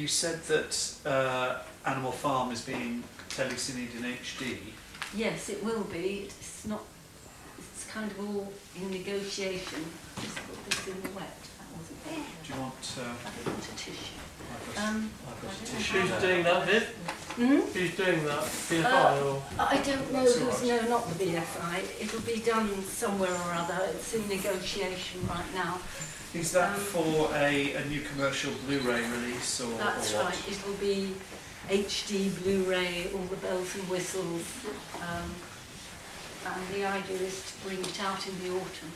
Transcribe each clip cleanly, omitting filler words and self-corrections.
You said that Animal Farm is being telecinied in HD. Yes, it will be. It's not. It's kind of all in negotiation. Just put this in the wet. That wasn't there. Do you want? I don't want a tissue. I've got a tissue. Who's doing that, Viv? Who's doing that? BFI or? I don't know That's who's, all right. no, not the BFI. It'll be done somewhere or other. It's in negotiation right now. Is that for a new commercial Blu-ray release or That's what? right. It'll be HD, Blu-ray, all the bells and whistles. And the idea is to bring it out in the autumn.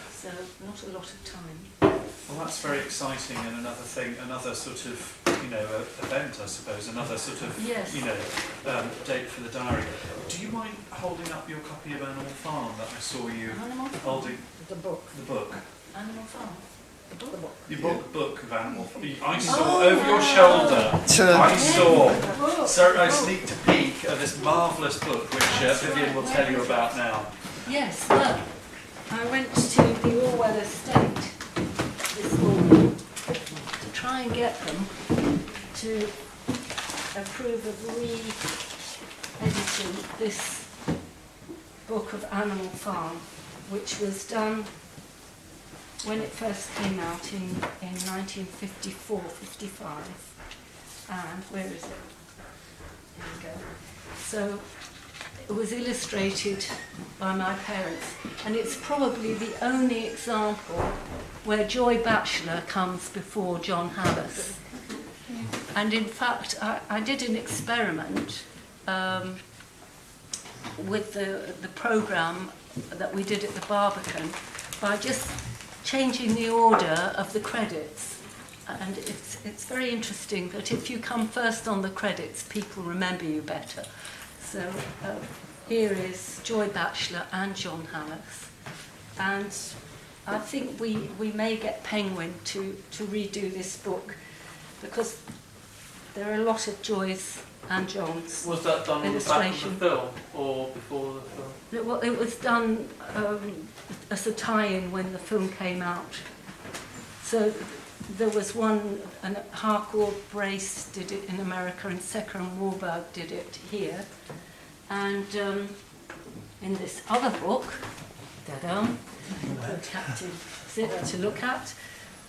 So not a lot of time. Well, that's very exciting, and another thing, another sort of, event, I suppose, another sort of, Yes. date for the diary. Do you mind holding up your copy of Animal Farm that I saw you Animal Farm? holding? The book. The book. Animal Farm. The book. You bought the book of Animal Farm. I saw over your shoulder. I saw. So I sneaked a peek at this marvellous book, which Vivien will tell you about now. Yes, well, I went to the Orwell estate this morning to try and get them to approve of re-editing this book of Animal Farm, which was done when it first came out in 1954-55. And where is it? Here we go. So it was illustrated by my parents, and it's probably the only example where Joy Batchelor comes before John Halas. And in fact, I did an experiment with the programme that we did at the Barbican by just changing the order of the credits. And it's very interesting that if you come first on the credits, people remember you better. So here is Joy Batchelor and John Halas. And I think we may get Penguin to redo this book, because there are a lot of Joys and Johns. Was that done on the back of the film or before the film? It was done as a tie-in when the film came out. So there was one, and Harcourt Brace did it in America, and Secker and Warburg did it here. And in this other book, Captain Zip to look at,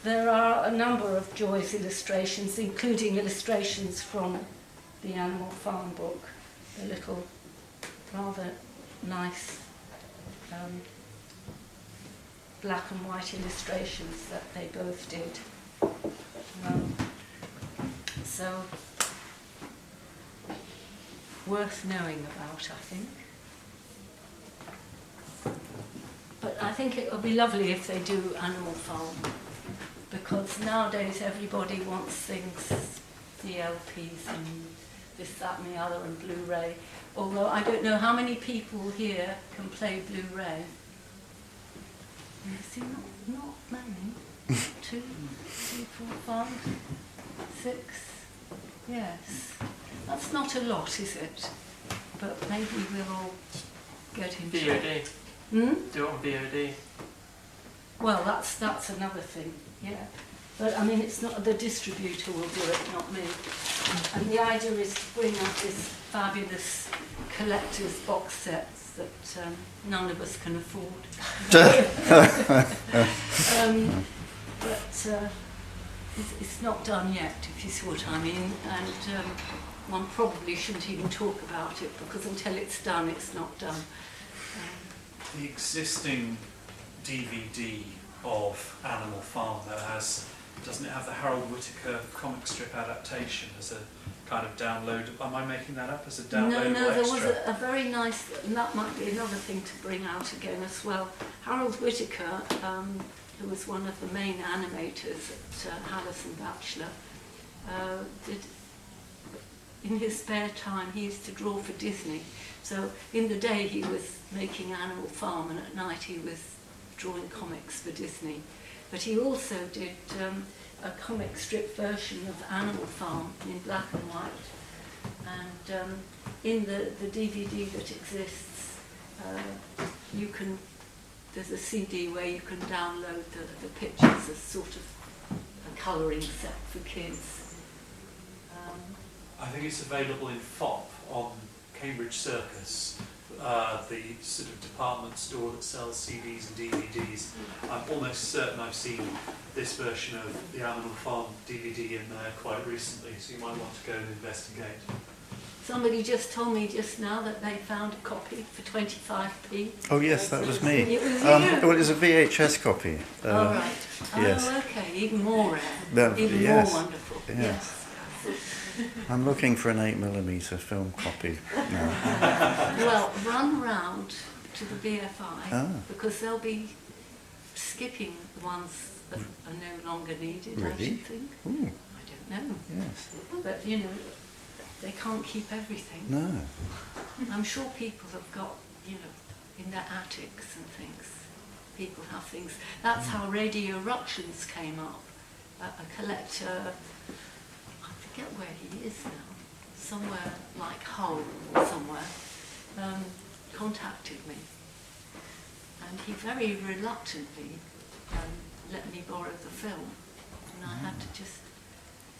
there are a number of Joy's illustrations, including illustrations from the Animal Farm book, the little rather nice black and white illustrations that they both did. So worth knowing about, I think. But I think it would be lovely if they do Animal Farm, because nowadays everybody wants things, the LPs and this, that and the other, and Blu-ray. Although I don't know how many people here can play Blu-ray. You see, not many. 2, 3, 4, 5, 6. Yes. That's not a lot, is it? But maybe we'll all get into it. VOD. Do it on VOD. Well, that's another thing, yeah. But I mean, it's not, the distributor will do it, not me. And the idea is to bring out this fabulous collector's box sets that none of us can afford. But it's not done yet, if you see what I mean. And one probably shouldn't even talk about it, because until it's done, it's not done. The existing DVD of Animal Farm that doesn't it have the Harold Whittaker comic strip adaptation as a kind of download? Am I making that up as a downloadable No, there extra? was a very nice, and that might be another thing to bring out again as well. Harold Whittaker, who was one of the main animators at Halas and Batchelor, did, in his spare time, he used to draw for Disney. So in the day he was making Animal Farm, and at night he was drawing comics for Disney. But he also did a comic strip version of Animal Farm in black and white. And in the DVD that exists, there's a CD where you can download the pictures as sort of a colouring set for kids. I think it's available in FOP on Cambridge Circus, the sort of department store that sells CDs and DVDs. I'm almost certain I've seen this version of the Animal Farm DVD in there quite recently, so you might want to go and investigate. Somebody just told me just now that they found a copy for 25p. Oh yes, that was me. It was Well, it was a VHS copy. Oh, right. yes. Oh, okay. Even more rare. Even yes. more wonderful. Yes. I'm looking for an 8mm film copy now. Well, run round to the BFI, because they'll be skipping the ones that are no longer needed, I Really? should think. Ooh, I don't know. yes. But, you know, they can't keep everything. No. I'm sure people have got, you know, in their attics and things, people have things. That's how Radio Eruptions came up. A collector, I forget where he is now, somewhere like Hull or somewhere, contacted me. And he very reluctantly let me borrow the film. And I had to just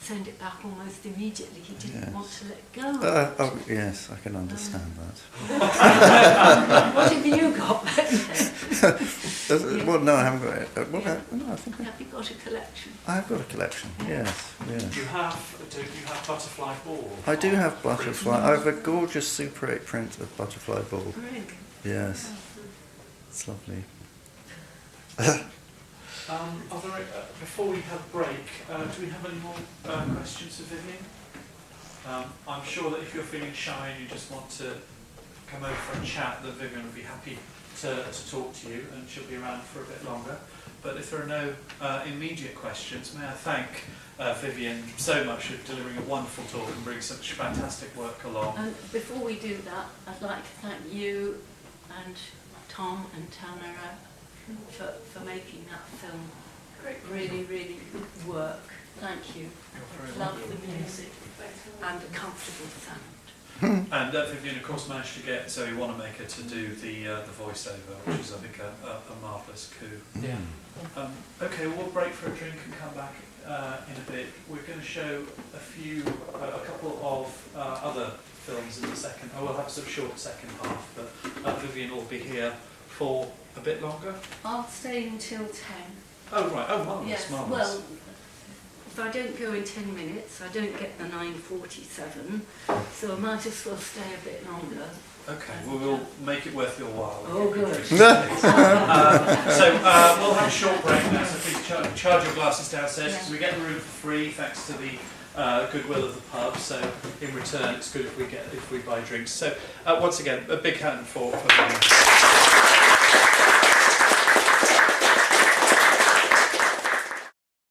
send it back almost immediately. He didn't want to let go of it. Oh, yes, I can understand that. What have you got back there? Well, no, I haven't got it. Well, no, I think Have you got a collection? I've got a collection. Yes, yes. Do you have Butterfly Ball? I do have Butterfly. I have a gorgeous Super 8 print of Butterfly Ball. Really? Yes, it's lovely. Are there, before we have a break, do we have any more questions for Vivien? I'm sure that if you're feeling shy and you just want to come over for a chat, that Vivien would be happy to talk to you, and she'll be around for a bit longer. But if there are no immediate questions, may I thank Vivien so much for delivering a wonderful talk and bringing such fantastic work along. And before we do that, I'd like to thank you and Tom and Tamara for making that film really, really work. Thank you. Love the music and the comfortable sound. And Vivien, of course, managed to get Zoe Wanamaker to do the voiceover, which is, I think, a marvellous coup. Yeah. Okay, well, we'll break for a drink and come back in a bit. We're going to show a couple of other films in the second. We'll have a sort of short second half, but Vivien will be here for a bit longer. I'll stay until 10. Oh, right. Oh, marvellous, Yes, marvellous. well, if I don't go in 10 minutes, I don't get the 9:47, so I might as well stay a bit longer. Okay, well, we'll make it worth your while. Oh, good. So we'll have a short break now, so please charge your glasses downstairs, because we get the room for free thanks to the goodwill of the pub, so in return it's good if we buy drinks. So once again, a big hand for Vivien.